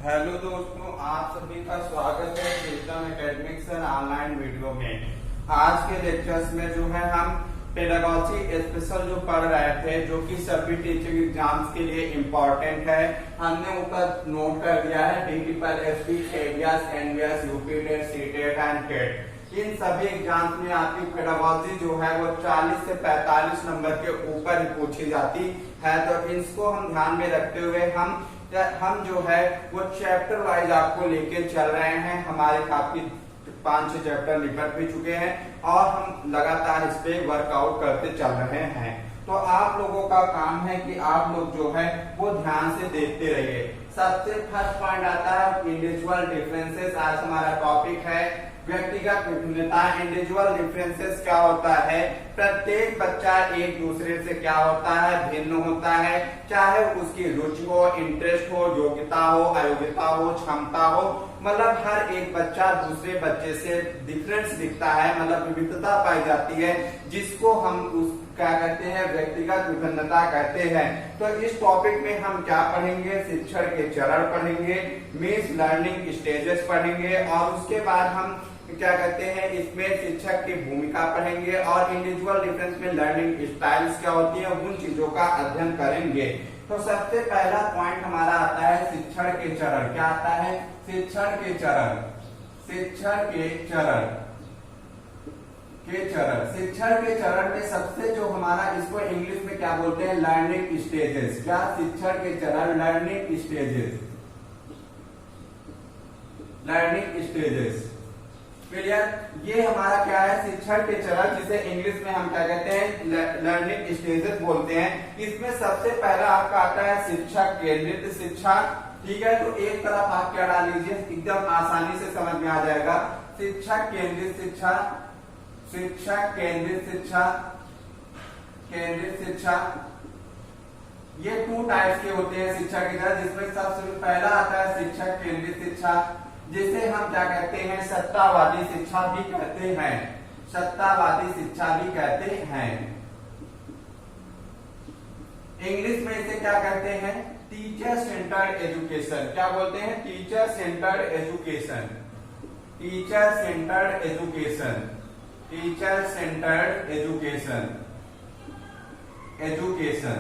Hello दोस्तों, आप सभी का स्वागत है सिस्टम एकेडमिक्स ऑनलाइन वीडियो में। आज के लेक्चर्स में जो है हम पेडागोजी स्पेशल जो पढ़ रहे थे, जो कि सभी टीचिंग एग्जाम्स के लिए इम्पोर्टेंट है। हमने ऊपर नोट कर दिया है DTPSP, एडियास, NVS, UPTET, CTET and TET. इन सभी एग्जाम्स में आपकी पेडागोजी जो है वो 40 से 45 नंबर के ऊपर ही पूछी जाती है। तो इसको हम ध्यान में रखते हुए हम जो है वो चैप्टर वाइज आपको लेके चल रहे हैं। हमारे काफी 5-6 चैप्टर निपट भी चुके हैं और हम लगातार इस पे वर्कआउट करते चल रहे हैं। तो आप लोगों का काम है कि आप लोग जो है वो ध्यान से देखते रहिए। सबसे फर्स्ट पॉइंट आता है इंडिविजुअल डिफरेंसेस। आज हमारा टॉपिक है व्यक्तिगत विभिन्नता। इंडिविजुअल डिफरेंसेस क्या होता है? प्रत्येक बच्चा एक दूसरे से क्या होता है, भिन्न होता है। चाहे उसकी रुचि हो, इंटरेस्ट हो, योग्यता हो, अयोग्यता हो, क्षमता हो, मतलब हर एक बच्चा दूसरे बच्चे से डिफरेंस दिखता है, मतलब विविधता पाई जाती है, जिसको हम क्या कहते हैं, व्यक्तिगत विभिन्नता कहते हैं। तो इस टॉपिक में हम क्या पढ़ेंगे? शिक्षण के चरण पढ़ेंगे, मीन्स लर्निंग स्टेजेस पढ़ेंगे, और उसके बाद हम क्या कहते हैं इसमें शिक्षक की भूमिका पढ़ेंगे और इंडिविजुअल डिफरेंस में लर्निंग स्टाइल्स क्या होती है उन चीजों का अध्ययन करेंगे। तो सबसे पहला पॉइंट हमारा आता है शिक्षण के चरण। क्या आता है? शिक्षण के चरण। शिक्षण के चरण शिक्षण के चरण में सबसे जो हमारा, इसको इंग्लिश में क्या बोलते हैं? Learning stages. क्या? शिक्षण के चरण, learning stages. Learning stages clear? ये हमारा क्या है? शिक्षण के चरण, जिसे इंग्लिश में हम क्या कहते हैं? लर्निंग स्टेजेस बोलते हैं। इसमें सबसे पहला आपका आता है शिक्षक केंद्रित शिक्षा। ठीक है, तो एक तरफ आप क्या डाल लीजिए, एकदम आसानी से समझ में आ जाएगा। शिक्षक केंद्रित शिक्षा, शिक्षक केंद्रित शिक्षा, केंद्रित शिक्षा। ये 2 टाइप्स के होते हैं शिक्षा की तरह, जिसमें सबसे पहला आता है शिक्षक केंद्रित शिक्षा, जिसे हम क्या कहते हैं? सत्तावादी शिक्षा भी कहते हैं। सत्तावादी शिक्षा भी कहते हैं। इंग्लिश में इसे क्या कहते हैं? Teacher centred education. क्या बोलते हैं? Teacher centred education. Teacher centred education. Teacher centred education. Education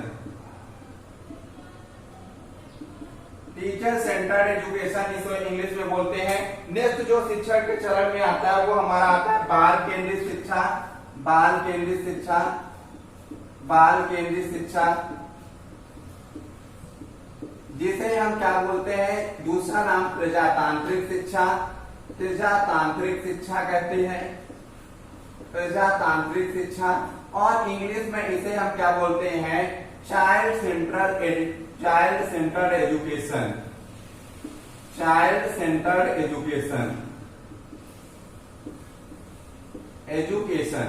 teacher centred education, इसको इंग्लिश में बोलते हैं। नेक्स्ट जो शिक्षण के चरण में आता है वो हमारा आता है बाल केंद्रित शिक्षा। बाल केंद्रित शिक्षा, बाल केंद्रित शिक्षा, जिसे हम क्या बोलते हैं? दूसरा नाम प्रजातांत्रिक शिक्षा। प्रजातांत्रिक शिक्षा कहते हैं, प्रजातांत्रिक शिक्षा। और इंग्लिश में इसे हम क्या बोलते हैं? Child central education. Child centred education. Education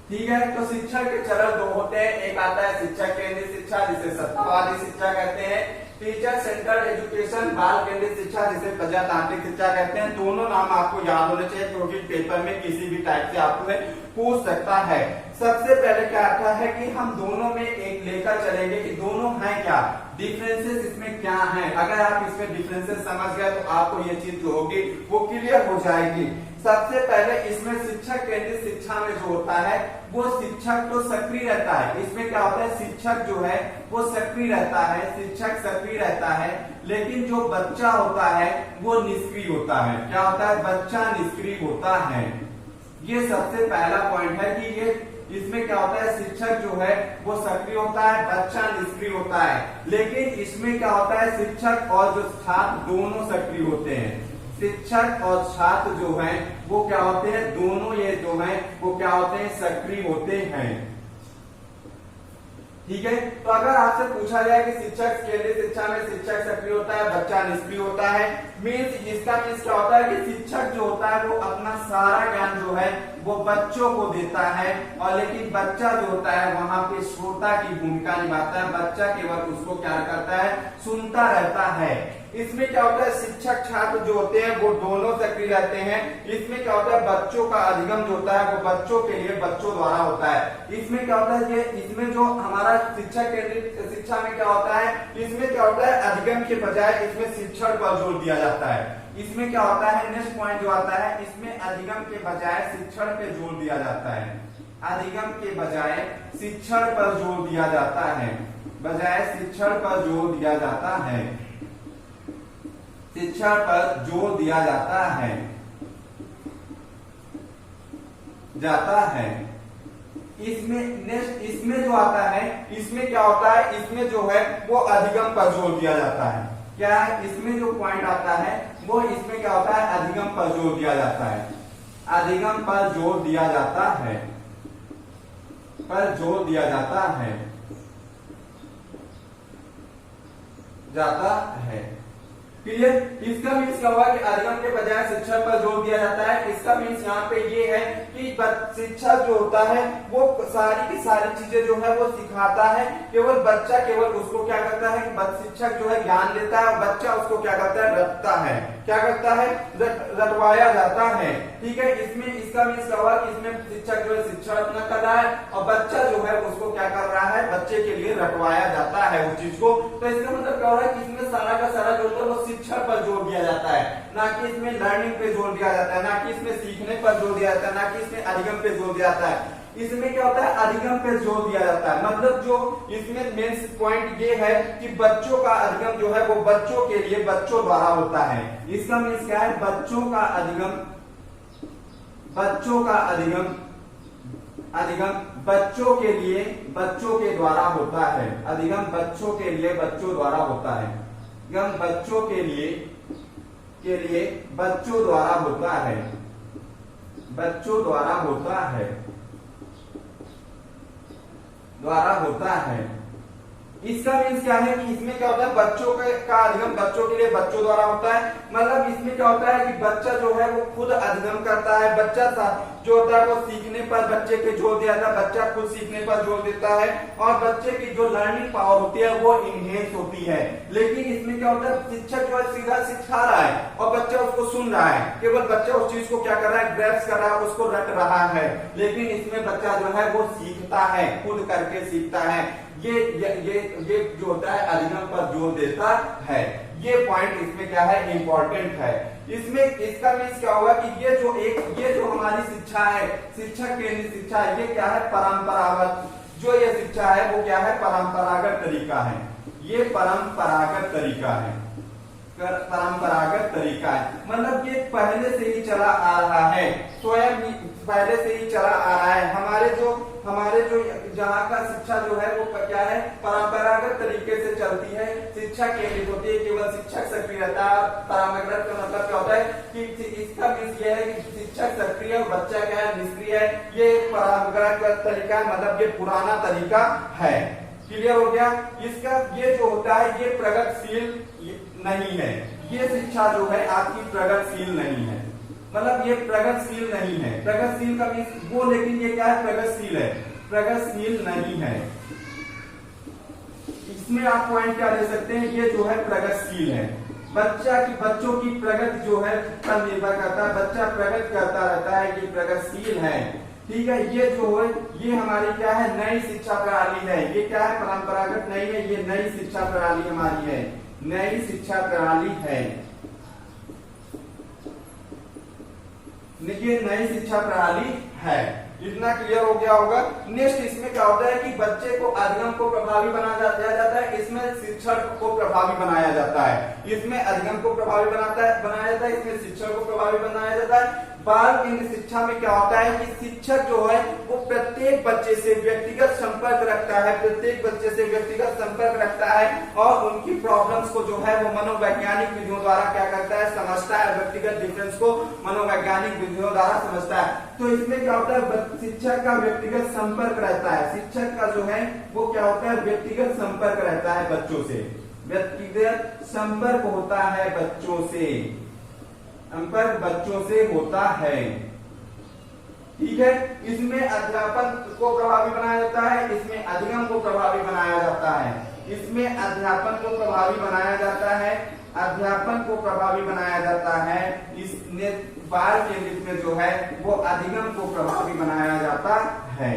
ठीक है। तो शिक्षण के चरण 2 होते हैं। एक आता है शिक्षक केंद्रित शिक्षा, जिसे सत्तावादी शिक्षा कहते हैं। टीचर सेंटर्ड एजुकेशन, बाल केंद्रित शिक्षा, जिसे प्रजातांत्रिक शिक्षा कहते हैं। दोनों नाम आपको याद होने चाहिए, क्योंकि पेपर में किसी भी टाइप से आपसे पूछ सकता है। सबसे पहले क्या आता है कि हम दोनों में एक लेकर चलेंगे कि दोनों हैं क्या, डिफरेंसेस इसमें क्या हैं। अगर आप इसमें डिफरेंसेस समझ गए तो आपको ये चीज जो होगी वो क्लियर हो जाएगी। सबसे पहले इसमें शिक्षक केंद्रित शिक्षा में जो होता है वो शिक्षक तो सक्रिय रहता है। इसमें क्या होता है? शिक्षक जो है वो सक्रिय रहता है, शिक्षक सक्रिय रहता है, लेकिन जो बच्चा होता है वो निष्क्रिय होता है। क्या होता है? बच्चा निष्क्रिय होता है। ये सबसे पहला पॉइंट है कि ये इसमें क्या होता है? शिक्षक जो है वो सक्रिय होता है, बच्चा निष्क्रिय होता है। लेकिन इसमें क्या होता है? शिक्षक और जो छात्र दोनों सक्रिय होते हैं। शिक्षक और छात्र जो हैं वो क्या होते हैं? दोनों ये जो हैं वो क्या होते हैं? सक्रिय होते हैं। ठीक है। तो अगर आपसे पूछा जाए कि शिक्षक केंद्रित शिक्षा में शिक्षक सक्रिय होता है, बच्चा निष्क्रिय होता है, इसका मीन्स क्या होता है कि शिक्षक जो होता है वो अपना सारा ज्ञान जो है वो बच्चों को देता है, और लेकिन बच्चा जो होता है वहां पे श्रोता की भूमिका निभाता है। बच्चा केवल उसको क्या करता है? सुनता रहता है। इसमें क्या होता है, शिक्षक छात्र जो होते हैं वो दोनों सक्रिय रहते हैं। इसमें क्या होता है, बच्चों का अधिगम जो होता है वो बच्चों के लिए बच्चों द्वारा होता है। इसमें क्या होता है, ये इसमें जो हमारा शिक्षक केंद्रित शिक्षा में क्या होता है, इसमें क्या होता है, अधिगम के बजाय इसमें शिक्षण पर जोर दिया जाता है। इसमें क्या होता है, नेक्स्ट पॉइंट जो आता है, इसमें अधिगम के बजाय शिक्षण पे जोर दिया जाता है। अधिगम के बजाय शिक्षण पर जोर दिया जाता है, बजाय शिक्षण पर जोर दिया जाता है, शिक्षण पर जोर दिया जाता है, इसमें नेक्स्ट इसमें जो आता है, इसमें क्या होता है, इसमें जो है वो अधिगम पर जोर दिया जाता है। क्या है, इसमें जो पॉइंट आता है वो इसमें क्या होता है, अधिगम पर जोर दिया जाता है, अधिगम पर जोर दिया जाता है, पर जोर दिया जाता है, क्लियर। इसका मीन्स क्या हुआ कि अधिगम के बजाय शिक्षा पर जोर दिया जाता है। इसका मीन्स यहाँ पे ये है कि शिक्षा जो होता है वो सारी की सारी चीजें जो है वो सिखाता है, केवल बच्चा केवल उसको क्या करता है कि शिक्षक जो है ज्ञान देता है और बच्चा उसको क्या करता है, रटता है, क्या करता है, रटवाया जाता है, ठीक है। इसमें इसका मीन्स क्या हुआ कि इसमें शिक्षक जो है शिक्षा रचना कर रहा है और बच्चा जो है उसको क्या कर रहा है, बच्चे के लिए रटवाया जाता है उस चीज को। तो इसका मतलब क्या हो रहा है कि इसमें सारा का सारा जो होता है वो शिक्षण पर जोर दिया जाता है, ना कि इसमें लर्निंग पे जोर दिया जाता है, ना कि इसमें सीखने पर जोर दिया जाता है, ना कि इसमें अधिगम पे जोर दिया जाता है। इसमें क्या होता है, अधिगम पे जोर दिया जाता है। मतलब जो इसमें मेन पॉइंट ये है कि बच्चों का अधिगम जो है वो बच्चों के लिए बच्चों द्वारा होता है। इसका मीन्स क्या है, बच्चों का अधिगम बच्चों के लिए बच्चों के द्वारा होता है, अधिगम बच्चों के लिए बच्चों द्वारा होता है, अधिगम बच्चों के लिए बच्चों द्वारा होता है, बच्चों द्वारा होता है। इसका मीन्स क्या है कि इसमें क्या होता है, बच्चों का अधिगम बच्चों के लिए बच्चों द्वारा होता है। मतलब इसमें क्या होता है कि बच्चा जो है वो खुद अधिगम करता है, बच्चा जो होता है वो सीखने पर बच्चे के जोर दिया जाता है, बच्चा खुद सीखने पर जोर देता है और बच्चे की जो लर्निंग पावर होती है वो इनहेंस होती है। लेकिन इसमें क्या होता है, शिक्षक जो है सीधा सिखा रहा है और बच्चा उसको सुन रहा है, केवल बच्चा उस चीज को क्या कर रहा है, ग्रैस्प कर रहा है, उसको रट रहा है। लेकिन इसमें बच्चा जो है वो सीखता है, खुद करके सीखता है। ये जो होता है अधिगम पर जोर देता है। ये पॉइंट इसमें क्या है, इंपॉर्टेंट है। इसमें इसका मीन्स क्या होगा कि ये जो हमारी शिक्षा है, शिक्षक केंद्रित शिक्षा है, ये क्या है, परंपरागत जो ये शिक्षा है वो क्या है, परंपरागत तरीका है। ये परंपरागत तरीका है, परंपरागत तरीका है। मतलब ये पहले से ही चला आ रहा है, स्वयं ही पहले से ही चला आ रहा है। हमारे जो जहाँ का शिक्षा जो है वो क्या है, परंपरागत तरीके से चलती है, शिक्षा केंद्रित होती है, केवल शिक्षक सक्रिय रहता है। परंपरागत का मतलब क्या होता है कि इसका मीन्स ये है कि शिक्षक सक्रिय और बच्चा क्या है, निष्क्रिय है। ये परंपरागत तरीका है, मतलब ये पुराना तरीका है। क्लियर हो गया। इसका ये जो होता है ये प्रगतिशील नहीं है, ये शिक्षा जो है आपकी प्रगतिशील नहीं है, मतलब ये प्रगतिशील नहीं है। प्रगतिशील का मीन्स वो, लेकिन ये क्या है, प्रगतिशील है, प्रगतिशील नहीं है। इसमें आप पॉइंट क्या ले सकते हैं, ये जो है प्रगतिशील है। बच्चों की प्रगति जो है पर निर्भर करता है, बच्चा प्रगति करता रहता है, ये प्रगतिशील है, ठीक है। ये जो है ये हमारी क्या है, नई शिक्षा प्रणाली है। ये क्या है, परंपरागत नहीं है, ये नई शिक्षा प्रणाली हमारी है, नई शिक्षा प्रणाली है, ये नई शिक्षा प्रणाली है। इतना क्लियर हो गया होगा। नेक्स्ट इसमें क्या होता है कि बच्चे को अधिगम को प्रभावी बनाया जाता है, इसमें शिक्षण को प्रभावी बनाया जाता है। इसमें अधिगम को प्रभावी बनाया जाता है, इसमें शिक्षण को प्रभावी बनाया जाता है। बाल केंद्रित शिक्षा में क्या होता है कि शिक्षक जो है वो प्रत्येक बच्चे से व्यक्तिगत संपर्क रखता है, प्रत्येक बच्चे से व्यक्तिगत संपर्क रखता है और उनकी प्रॉब्लम्स को जो है वो मनोवैज्ञानिक विधियों द्वारा क्या करता है, समझता है। व्यक्तिगत डिफरेंस को मनोवैज्ञानिक विधियों द्वारा समझता है। तो इसमें क्या होता है, शिक्षक का व्यक्तिगत संपर्क रहता है, शिक्षक का जो है वो क्या होता है, व्यक्तिगत संपर्क रहता है बच्चों से, व्यक्तिगत संपर्क होता है बच्चों से, संपर्क बच्चों से होता है, ठीक है। इसमें अध्यापन को प्रभावी बनाया जाता है, इसमें अधिगम को प्रभावी बनाया जाता है, इसमें अध्यापन को प्रभावी बनाया जाता है अध्यापन को प्रभावी बनाया जाता है। इसने बाल केंद्रित में जो है वो अधिगम को प्रभावी बनाया जाता है,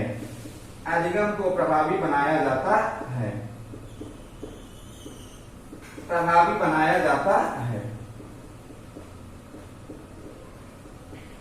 अधिगम को प्रभावी बनाया जाता है, प्रभावी बनाया जाता है।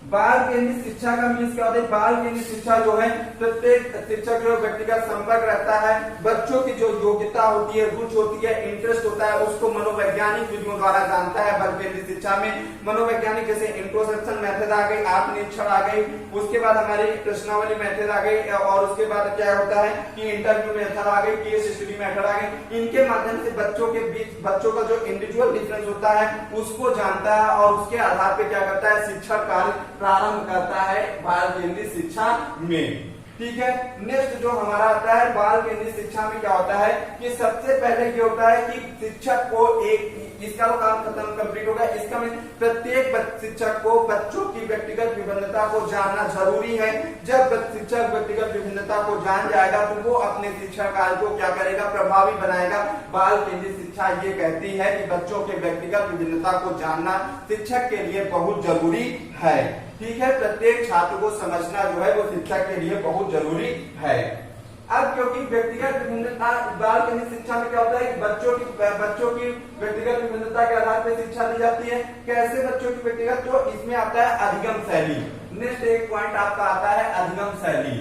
बाल केंद्रित शिक्षा का मीन्स क्या होता है? बाल केंद्रित शिक्षा जो है प्रत्येक शिक्षक जो व्यक्तिगत संपर्क रहता है, बच्चों की जो योग्यता होती है, रुचि होती है, इंटरेस्ट होता है, उसको मनोवैज्ञानिक विधियों द्वारा जानता है। बाल केंद्रित शिक्षा में मनोवैज्ञानिक जैसे इंट्रोस्पेक्शन मेथड आ गई, आत्मनिरीक्षण आ गई, उसके बाद हमारी प्रश्नावली मेथड आ गई, और उसके बाद क्या होता है कि इंटरव्यू मेथड आ गई, केस स्टडी मेथड आ गई। इनके माध्यम से बच्चों के बीच बच्चों का जो इंडिविजुअल डिफरेंस होता है उसको जानता है और उसके आधार पर क्या करता है, शिक्षा कार्य प्रारंभ करता है बाल केंद्रित शिक्षा में। ठीक है, नेक्स्ट जो हमारा आता है बाल केंद्रित शिक्षा में क्या होता है कि सबसे पहले ये होता है कि शिक्षक को एक इसका तो काम खत्म कंप्लीट हो गया। इसका में प्रत्येक शिक्षक को बच्चों की व्यक्तिगत विभिन्नता को जानना जरूरी है। जब शिक्षक व्यक्तिगत विभिन्नता को जान जाएगा तो वो अपने शिक्षा कार्य को क्या करेगा, प्रभावी बनाएगा। बाल केंद्रित शिक्षा ये कहती है कि बच्चों के व्यक्तिगत विभिन्नता को जानना शिक्षक के लिए बहुत जरूरी है। ठीक है, प्रत्येक छात्र को समझना जो है वो शिक्षक के लिए बहुत जरूरी है। अब क्योंकि व्यक्तिगत विभिन्नता बाल केंद्रित शिक्षा में क्या होता है, बच्चों की व्यक्तिगत विभिन्नता के आधार पर शिक्षा दी जाती है। कैसे बच्चों की व्यक्तिगत, तो इसमें आता है अधिगम शैली। नेक्स्ट एक पॉइंट आपका आता है अधिगम शैली।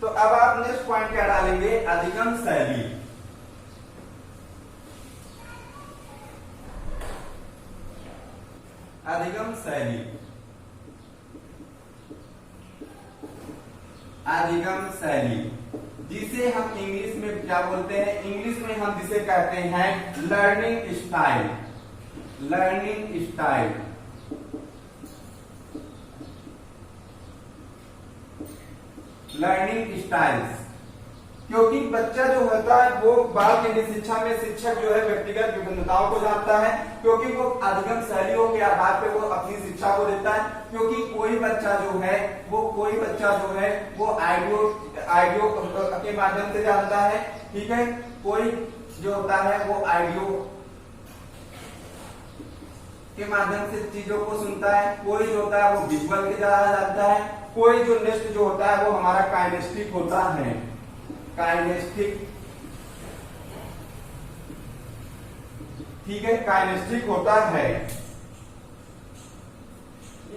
तो अब आप नेक्स्ट पॉइंट क्या डालेंगे, अधिगम शैली। अधिगम शैली, अधिगम शैली जिसे हम इंग्लिश में क्या बोलते हैं, इंग्लिश में हम जिसे कहते हैं learning style, learning style. Learning styles, क्योंकि बच्चा जो होता है वो बाल केंद्रित शिक्षा में शिक्षक जो है व्यक्तिगत विभिन्नताओं को जानता है, क्योंकि वो अधिगम शैलियों के आधार पर वो अपनी शिक्षा को देता है। क्योंकि कोई बच्चा जो है वो आइडियो के माध्यम से जानता है। ठीक है, कोई जो होता है वो आइडियो के माध्यम से चीजों को सुनता है, कोई जो होता है वो विजुअल के द्वारा जानता है, कोई जो नेक्स्ट जो होता है वो हमारा काइनेस्टिक होता है, काइनेस्टिक। ठीक है, काइनेस्टिक होता है।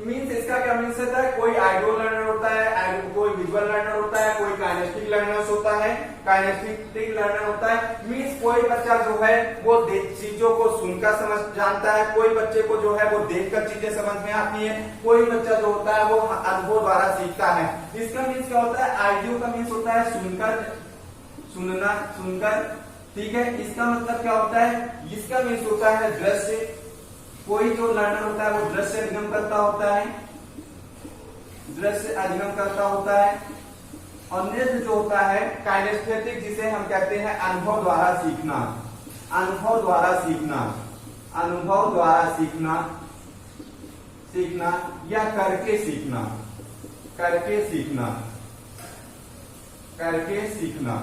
मीन्स इसका क्या मीन्स होता है, कोई आइडियो लर्नर होता है, कोई विजुअल लर्नर होता है, कोई काइनेस्टिक लर्नर होता है, काइनेस्टिक लर्नर होता है। मीन्स कोई बच्चा जो है वो चीजों को सुनकर समझ जानता है, कोई बच्चे को जो है वो देखकर चीजें समझ में आती है, कोई बच्चा जो होता है वो अनुभव द्वारा सीखता है। इसका मीन्स क्या होता है, आइडियो का मीन्स होता है सुनकर, सुनना, सुनकर। ठीक है, इसका मतलब क्या होता है, इसका मीन्स होता है दृश्य। कोई जो लर्नर होता है वो दृश्य अधिगम करता होता है, दृश्य अधिगम करता होता है। और नेक्स्ट जो होता है काइनेस्थेटिक, जिसे हम कहते हैं अनुभव द्वारा सीखना, अनुभव द्वारा सीखना, अनुभव द्वारा सीखना, सीखना या करके सीखना, करके सीखना, करके सीखना।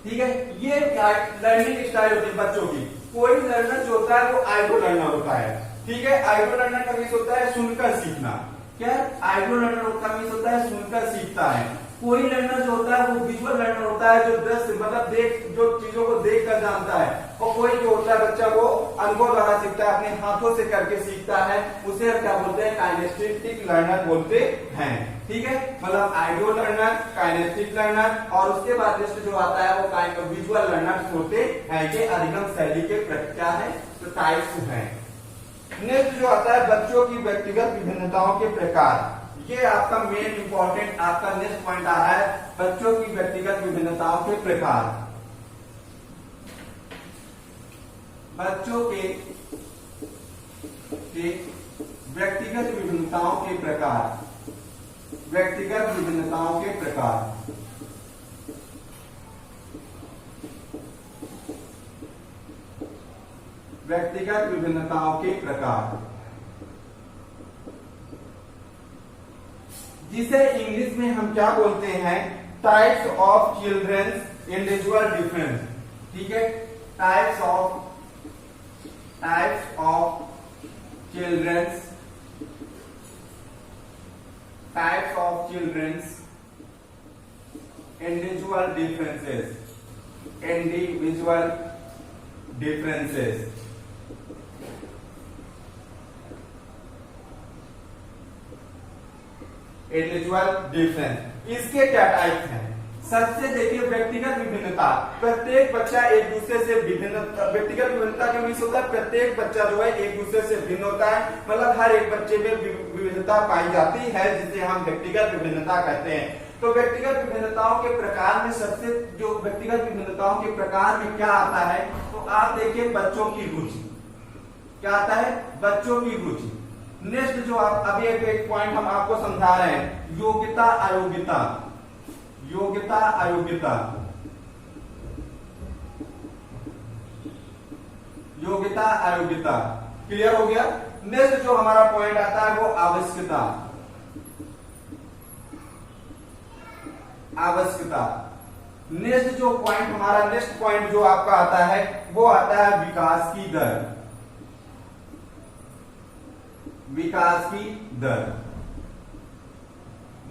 ठीक है, ये लर्निंग स्टाइल होती है बच्चों की। कोई लर्नर जो होता है वो आइडियो लर्नर होता है। ठीक है, आइडियो लर्नर का मीन्स होता है सुनकर सीखना। क्या आइडियो लर्नर का मीन्स होता है सुनकर सीखता है। कोई लर्नर जो होता है वो विजुअल लर्नर होता है, जो दृश्य मतलब जो चीजों को देख कर जानता है। और कोई जो होता है बच्चा वो अनुभव द्वारा सीखता है, अपने हाथों से करके सीखता है, उसे हम क्या बोलते हैं, काइनेस्थेटिक लर्नर बोलते हैं। ठीक है, मतलब आइडियो लर्नर, काइनेस्टिक लर्नर, और उसके बाद नेक्स्ट जो आता है वो विजुअल लर्नर होते हैं। ये अधिगम शैली के क्या है, तो टाइप्स हैं। नेक्स्ट जो आता है बच्चों की व्यक्तिगत विभिन्नताओं के प्रकार। ये आपका मेन इंपॉर्टेंट आपका नेक्स्ट पॉइंट आ रहा है, बच्चों की व्यक्तिगत विभिन्नताओं के प्रकार। बच्चों के व्यक्तिगत विभिन्नताओं के प्रकार, व्यक्तिगत विभिन्नताओं के प्रकार। व्यक्तिगत विभिन्नताओं के प्रकार। जिसे इंग्लिश में हम क्या बोलते हैं, types of childrens individual difference. ठीक है, types of childrens individual differences individual difference। इसके क्या टाइप्स हैं? सबसे देखिए व्यक्तिगत विभिन्नता। प्रत्येक बच्चा एक दूसरे से व्यक्तिगत विभिन्नता का मीन्स होता है प्रत्येक बच्चा जो है एक दूसरे से भिन्न होता है, मतलब हर एक बच्चे में विविधता पाई जाती है, जिसे हम व्यक्तिगत विभिन्नता कहते हैं। तो व्यक्तिगत विभिन्नताओं के प्रकार में सबसे जो व्यक्तिगत विभिन्नताओं के प्रकार में क्या आता है, तो आप देखिए बच्चों की रुचि। क्या आता है? बच्चों की रुचि। नेक्स्ट जो आप अभी एक पॉइंट हम आपको समझा रहे हैं, योग्यता अयोग्यता। योग्यता अयोग्यता, योग्यता अयोग्यता, क्लियर हो गया। नेक्स्ट जो हमारा पॉइंट आता है वो आवश्यकता। आवश्यकता। नेक्स्ट जो पॉइंट हमारा नेक्स्ट पॉइंट जो आपका आता है वो आता है विकास की दर। विकास की दर।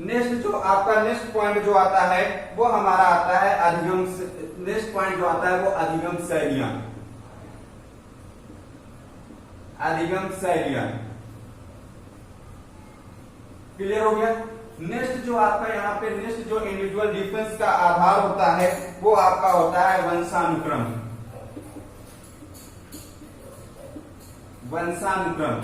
नेक्स्ट जो आपका नेक्स्ट पॉइंट जो आता है वो हमारा आता है अधिगम। नेक्स्ट पॉइंट जो आता है वो अधिगम शैलियां। अधिगम शैलियां, क्लियर हो गया। नेक्स्ट जो आपका यहाँ पे नेक्स्ट जो इंडिविजुअल डिफरेंस का आधार होता है वो आपका होता है वंशानुक्रम। वंशानुक्रम,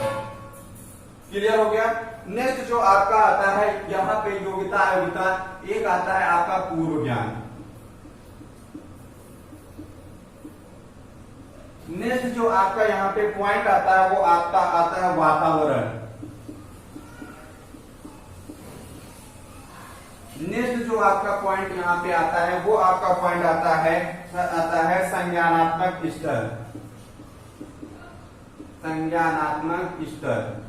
क्लियर हो गया। नेक्स्ट जो आपका आता है यहाँ पे योग्यता अयोग्यता, एक आता है आपका पूर्व ज्ञान। नेक्स्ट जो आपका यहाँ पे पॉइंट आता है वो आपका आता है वातावरण। नेक्स्ट जो आपका पॉइंट यहाँ पे आता है वो आपका पॉइंट आता है संज्ञानात्मक स्तर। संज्ञानात्मक स्तर।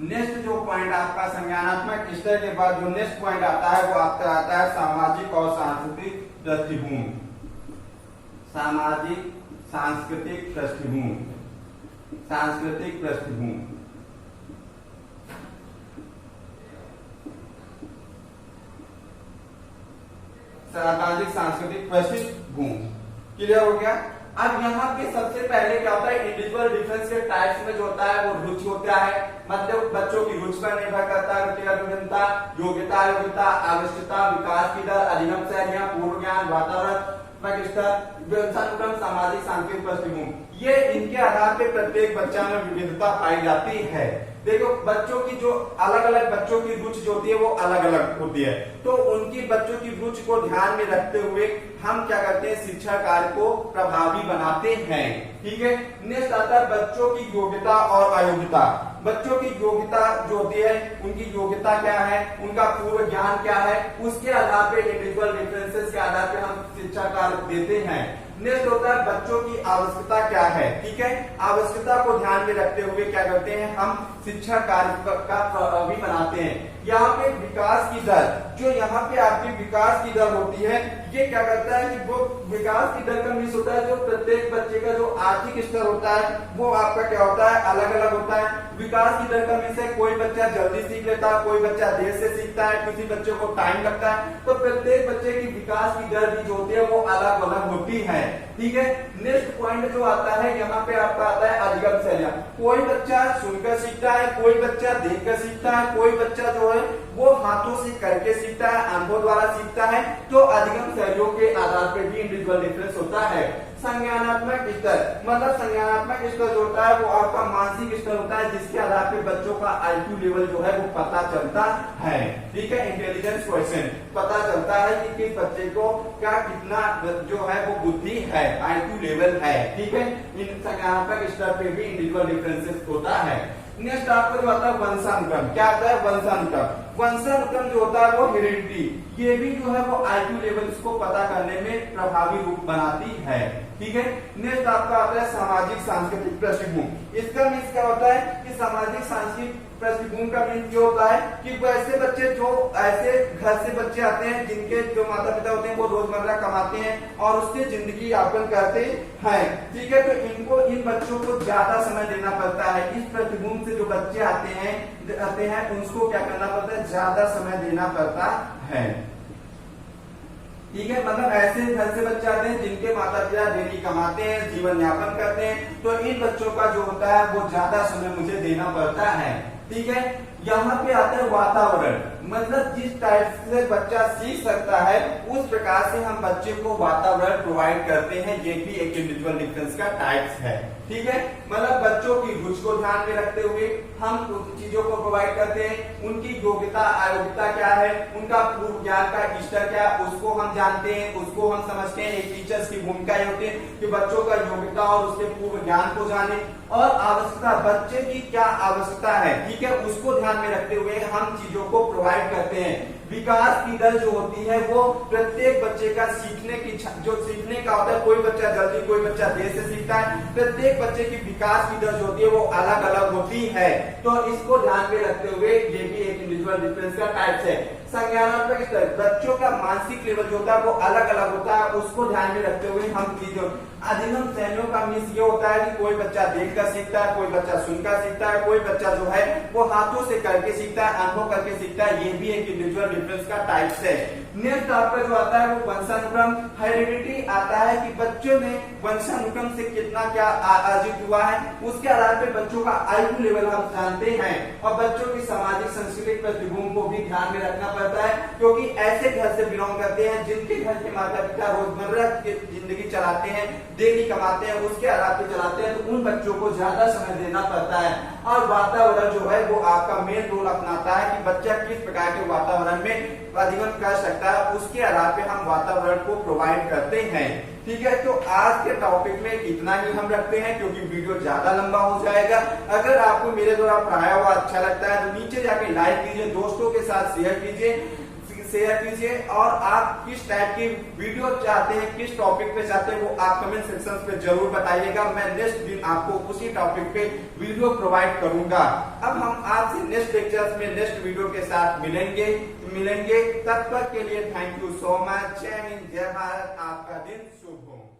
नेक्स्ट जो पॉइंट आपका संज्ञानात्मक स्तर के बाद जो नेक्स्ट पॉइंट आता है वो आपका आता है सामाजिक और सांस्कृतिक पृष्ठभूमि। सामाजिक सांस्कृतिक पृष्ठभूमि। सांस्कृतिक पृष्ठभूमि। सामाजिक सांस्कृतिक पृष्ठभूमि, क्लियर हो गया। अब यहाँ पे सबसे पहले क्या होता है, इंडिविजुअल डिफरेंस के टाइप्स में जो होता है वो रुचि होता है, मतलब बच्चों की रुचि पर निर्भर करता है। व्यक्तिगत विभिन्नता, योग्यता अयोग्यता, आवश्यकता, विकास की दर, अधिगम शैलियां, पूर्व ज्ञान, वातावरण स्तर, वंशानुक्रम, सामाजिक सांस्कृतिक पृष्ठभूमि, ये इनके आधार पे प्रत्येक बच्चा में विविधता पाई जाती है। देखो बच्चों की जो अलग अलग बच्चों की रुचि जो होती है वो अलग अलग होती है, तो उनकी बच्चों की रुचि को ध्यान में रखते हुए हम क्या करते हैं, शिक्षा कार्य को प्रभावी बनाते हैं। ठीक है। नेक्स्ट आता है बच्चों की योग्यता और अयोग्यता। बच्चों की योग्यता जो होती है, उनकी योग्यता क्या है, उनका पूर्व ज्ञान क्या है, उसके आधार पे इंडिविजुअल डिफरेंसेस के आधार पे हम शिक्षा कार्य देते हैं। नेक्स्ट होता है बच्चों की आवश्यकता क्या है। ठीक है, आवश्यकता को ध्यान में रखते हुए क्या करते हैं, हम शिक्षा कार्य का प्रभावी बनाते हैं। यहाँ पे विकास की दर, जो यहाँ पे आपकी विकास की दर होती है, ये क्या करता है कि वो विकास की दर का मीन्स होता है जो प्रत्येक बच्चे का जो आर्थिक स्तर होता है वो आपका क्या होता है, अलग अलग होता है। विकास की दर का मीन्स है कोई बच्चा जल्दी सीख लेता है, कोई बच्चा देर से सीखता है, किसी बच्चे को टाइम लगता है। तो प्रत्येक बच्चे की विकास की दर भी जो होती है वो अलग अलग होती है। ठीक है। नेक्स्ट पॉइंट जो आता है यहाँ पे आपका आता है अधिगम शैलियां। कोई बच्चा सुनकर सीखता है, कोई बच्चा देखकर सीखता है, कोई बच्चा जो है वो हाथों से करके सीखता है, अनुभव द्वारा सीखता है। तो अधिगम शैलियों के आधार पर भी इंडिविजुअल डिफरेंस होता है। संज्ञानात्मक स्तर, मतलब संज्ञानात्मक स्तर जो होता है वो आपका मानसिक स्तर होता है, जिसके आधार पे बच्चों का आईक्यू लेवल जो है वो पता चलता है। ठीक है, इंटेलिजेंस क्वेश्चन पता चलता है कि किस बच्चे को क्या कितना जो है वो बुद्धि है, आईक्यू लेवल है। ठीक है, इन संज्ञानात्मक स्तर पे भी इंडिविजुअल डिफरेंसेस होता है। नेक्स्ट आपको जो आता है वंशानुक्रम। क्या आता है वंशानुक्रम? वंशानुक्रम जो होता है वो हेरिडिटी, ये भी जो है वो आईक्यू लेवल को पता करने में प्रभावी रूप बनाती है। ठीक है, नेक्स्ट आपका आता है सामाजिक सांस्कृतिक पृष्ठभूमि। इसका मीन्स क्या होता है कि सामाजिक सांस्कृतिक पृष्ठभूमि का मीन्स ये होता है कि वैसे बच्चे जो ऐसे घर से बच्चे आते हैं जिनके जो माता पिता होते हैं वो रोजमर्रा कमाते हैं और उससे जिंदगी यापन करते हैं। ठीक है, तो इनको इन बच्चों को ज्यादा समय देना पड़ता है। इस पृष्ठभूमि से जो बच्चे आते हैं उनको क्या करना पड़ता है, ज्यादा समय देना पड़ता है। ठीक है, मतलब ऐसे घर से बच्चे आते हैं जिनके माता पिता डेली कमाते हैं, जीवन यापन करते हैं, तो इन बच्चों का जो होता है वो ज्यादा समय मुझे देना पड़ता है। ठीक है, यहाँ पे आता है वातावरण, मतलब जिस टाइप से बच्चा सीख सकता है उस प्रकार से हम बच्चे को वातावरण प्रोवाइड करते हैं। ये भी एक इंडिविजुअल डिफरेंस का टाइप्स है। ठीक है, मतलब बच्चों की रुचि को ध्यान में रखते हुए हम उन चीजों को प्रोवाइड करते हैं। उनकी योग्यता अयोग्यता क्या है, उनका पूर्व ज्ञान का स्तर क्या है, उसको हम जानते हैं, उसको हम समझते हैं। एक टीचर्स की भूमिका ये होती है कि बच्चों का योग्यता और उसके पूर्व ज्ञान को जाने और आवश्यकता, बच्चे की क्या आवश्यकता है, ठीक है, उसको ध्यान में रखते हुए हम चीजों को प्रोवाइड करते हैं। विकास की दर जो होती है वो प्रत्येक बच्चे का सीखने की जो सीखने का होता है, कोई बच्चा जल्दी, कोई बच्चा देर से सीखता है। प्रत्येक बच्चे की विकास की दर जो होती है वो अलग अलग होती है। तो इसको ध्यान में रखते हुए ये भी एक इंडिविजुअल डिफरेंस का टाइप है। संज्ञानात्मक स्तर, बच्चों का मानसिक लेवल जो होता है वो अलग अलग होता है, उसको ध्यान में रखते हुए हम चीजों अधिगम श्रेणियों का मीन्स ये होता है कि कोई बच्चा देखकर सीखता है, कोई बच्चा सुनकर सीखता है, कोई बच्चा जो है वो हाथों से करके सीखता है, अनुभव करके सीखता है। ये भी एक इंडिविजुअल डिफरेंस का टाइप है। नेक्स्ट आपका जो आता है वो वंशानुक्रम, हेरिडिटी आता है कि बच्चों में वंशानुक्रम से कितना क्या अर्जित हुआ है, उसके आधार पर बच्चों का आईक्यू लेवल हम जानते हैं। और बच्चों की सामाजिक सांस्कृतिक पृष्ठभूमि को भी ध्यान में रखना पड़ता है, क्योंकि ऐसे घर से बिलोंग करते हैं जिनके घर के माता पिता रोजमर्रा की जिंदगी चलाते हैं, डेली कमाते हैं, उसके आधार पर चलाते हैं, तो उन बच्चों को ज्यादा समय देना पड़ता है। और वातावरण जो है वो आपका मेन रोल अपनाता है कि बच्चा किस प्रकार के वातावरण में अधिगम कर सकता है, उसके आधार पे हम वातावरण को प्रोवाइड करते हैं। ठीक है, तो आज के टॉपिक में इतना ही हम रखते हैं क्योंकि वीडियो ज्यादा लंबा हो जाएगा। अगर आपको मेरे द्वारा पढ़ाया हुआ अच्छा लगता है तो नीचे जाके लाइक कीजिए, दोस्तों के साथ शेयर कीजिए और आप किस टाइप की वीडियो चाहते हैं, किस टॉपिक पे चाहते हैं वो आप कमेंट सेक्शन पे जरूर बताइएगा। मैं नेक्स्ट दिन आपको उसी टॉपिक पे वीडियो प्रोवाइड करूंगा। अब हम आपसे नेक्स्ट लेक्चर्स में नेक्स्ट वीडियो के साथ मिलेंगे। तब तक के लिए थैंक यू सो मच। जय हिंद, जय भारत, आपका दिन शुभ हो।